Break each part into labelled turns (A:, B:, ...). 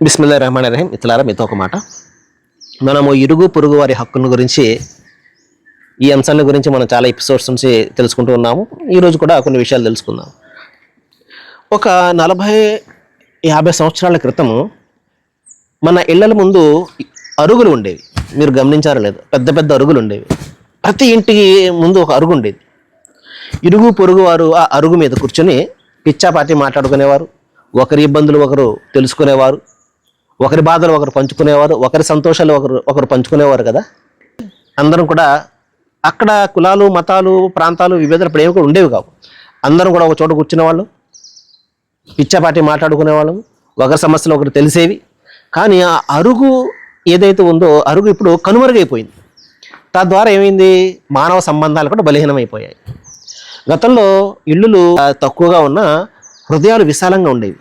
A: బిస్మిల్లాహిర్రహమానిర్రహీం. ఇట్లారా మీతో ఒక మాట. మనము ఇరుగు పొరుగు వారి హక్కుల గురించి ఈ అంశాల గురించి మనం చాలా ఎపిసోడ్స్ నుంచి తెలుసుకుంటూ ఉన్నాము. ఈరోజు కూడా కొన్ని విషయాలు తెలుసుకుందాం. ఒక 40-50 సంవత్సరాల క్రితము మన ఇళ్ళల ముందు అరుగులు ఉండేవి. మీరు గమనించారో లేదు, పెద్ద పెద్ద అరుగులు ఉండేవి. ప్రతి ఇంటికి ముందు ఒక అరుగు ఉండేది. ఇరుగు పొరుగు వారు ఆ అరుగు మీద కూర్చొని పిచ్చాపాటి మాట్లాడుకునేవారు. ఒకరి ఇబ్బందులు ఒకరు తెలుసుకునేవారు, ఒకరి బాధలు ఒకరు పంచుకునేవారు, ఒకరి సంతోషాలు ఒకరు పంచుకునేవారు కదా. అందరం కూడా అక్కడ కులాలు, మతాలు, ప్రాంతాలు, విభేదాలు ఇప్పుడు ఏమి కూడా ఉండేవి కావు. అందరం కూడా ఒక చోట కూర్చునేవాళ్ళు, పిచ్చాపాటి మాట్లాడుకునేవాళ్ళం, ఒకరి సమస్యలు ఒకరు తెలిసేవి. కానీ ఆ అరుగు ఏదైతే ఉందో అరుగు ఇప్పుడు కనుమరుగైపోయింది. తద్వారా ఏమైంది, మానవ సంబంధాలు కూడా బలహీనమైపోయాయి. గతంలో ఇళ్ళు తక్కువగా ఉన్న హృదయాలు విశాలంగా ఉండేవి,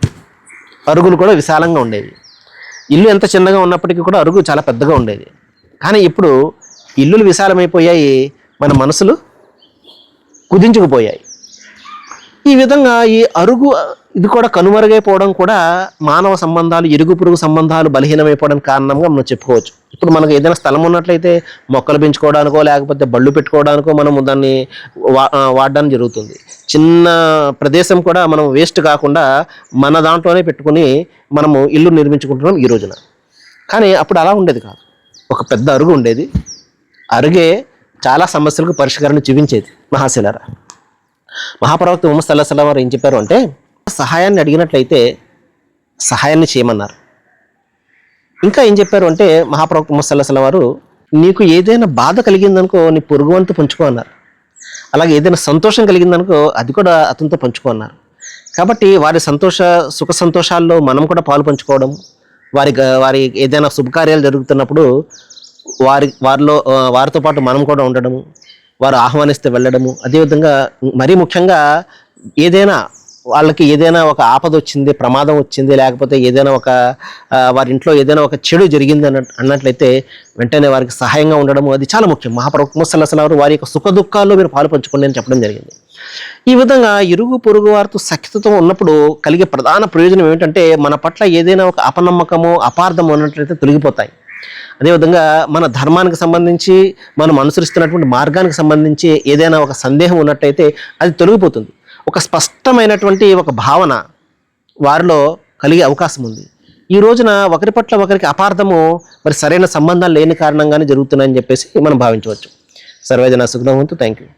A: అరుగులు కూడా విశాలంగా ఉండేవి. ఇల్లు ఎంత చిన్నగా ఉన్నప్పటికీ కూడా అరుగు చాలా పెద్దగా ఉండేది. కానీ ఇప్పుడు ఇల్లులు విశాలమైపోయాయి, మన మనసులు కుదించుకుపోయాయి. ఈ విధంగా ఈ అరుగు ఇది కూడా కనుమరుగైపోవడం కూడా మానవ సంబంధాలు, ఇరుగు పొరుగు సంబంధాలు బలహీనమైపోవడానికి కారణంగా మనం చెప్పుకోవచ్చు. ఇప్పుడు మనకు ఏదైనా స్థలం ఉన్నట్లయితే మొక్కలు పెంచుకోవడానికో లేకపోతే బళ్ళు పెట్టుకోవడానికో మనం దాన్ని వాడడానికి జరుగుతుంది. చిన్న ప్రదేశం కూడా మనం వేస్ట్ కాకుండా మన దాంట్లోనే పెట్టుకుని మనము ఇల్లు నిర్మించుకుంటున్నాం ఈ రోజున. కానీ అప్పుడు అలా ఉండేది కాదు. ఒక పెద్ద అరుగు ఉండేది. అరుగే చాలా సమస్యలకు పరిష్కారాన్ని చూపించేది. మహాశిలారా, మహాప్రవక్త ముహమ్మద్ సల్లల్లాహు అలైహి వసల్లం వారు ఏం చెప్పారు అంటే, సహాయాన్ని అడిగినట్లయితే సహాయాన్ని చేయమన్నారు. ఇంకా ఏం చెప్పారు అంటే మహాప్రవక్త ముహమ్మద్ సల్లల్లాహు అలైహి వసల్లం వారు, నీకు ఏదైనా బాధ కలిగిందనుకో నీ పొరుగువంతు పంచుకో అన్నారు. అలాగే ఏదైనా సంతోషం కలిగిందనుకో అది కూడా అతనితో పంచుకో అన్నారు. కాబట్టి వారి సుఖ సంతోషాల్లో మనం కూడా పాలు పంచుకోవడం, వారి ఏదైనా శుభకార్యాలు జరుగుతున్నప్పుడు వారితో పాటు మనం కూడా ఉండడము, వారు ఆహ్వానిస్తే వెళ్ళడము. అదేవిధంగా మరీ ముఖ్యంగా వాళ్ళకి ఏదైనా ఒక ఆపద వచ్చింది, ప్రమాదం వచ్చింది, లేకపోతే ఏదైనా వారి ఇంట్లో ఏదైనా ఒక చెడు జరిగింది అన్నట్లయితే వెంటనే వారికి సహాయంగా ఉండడము అది చాలా ముఖ్యం. మహాప్రవక్త ముహమ్మద్ సల్లల్లాహు అలైహి వసల్లం వారి యొక్క సుఖ దుఃఖాల్లో మీరు పాలు పంచుకోండి అని చెప్పడం జరిగింది. ఈ విధంగా ఇరుగు పొరుగు వారితో సఖ్యతతో ఉన్నప్పుడు కలిగే ప్రధాన ప్రయోజనం ఏమిటంటే, మన పట్ల ఏదైనా ఒక అపనమ్మకము, అపార్థం ఉన్నట్లయితే తొలగిపోతాయి. అదేవిధంగా మన ధర్మానికి సంబంధించి మనం అనుసరిస్తున్నటువంటి మార్గానికి సంబంధించి ఏదైనా ఒక సందేహం ఉన్నట్టయితే అది తొలగిపోతుంది. ఒక స్పష్టమైనటువంటి ఒక భావన వారిలో కలిగే అవకాశం ఉంది. ఈ రోజున ఒకరి పట్ల ఒకరికి అపార్థము మరి సరైన సంబంధాలు లేని కారణంగానే జరుగుతున్నాయని చెప్పేసి మనం భావించవచ్చు. సర్వేజన సుఖినో భవంతు. Thank you.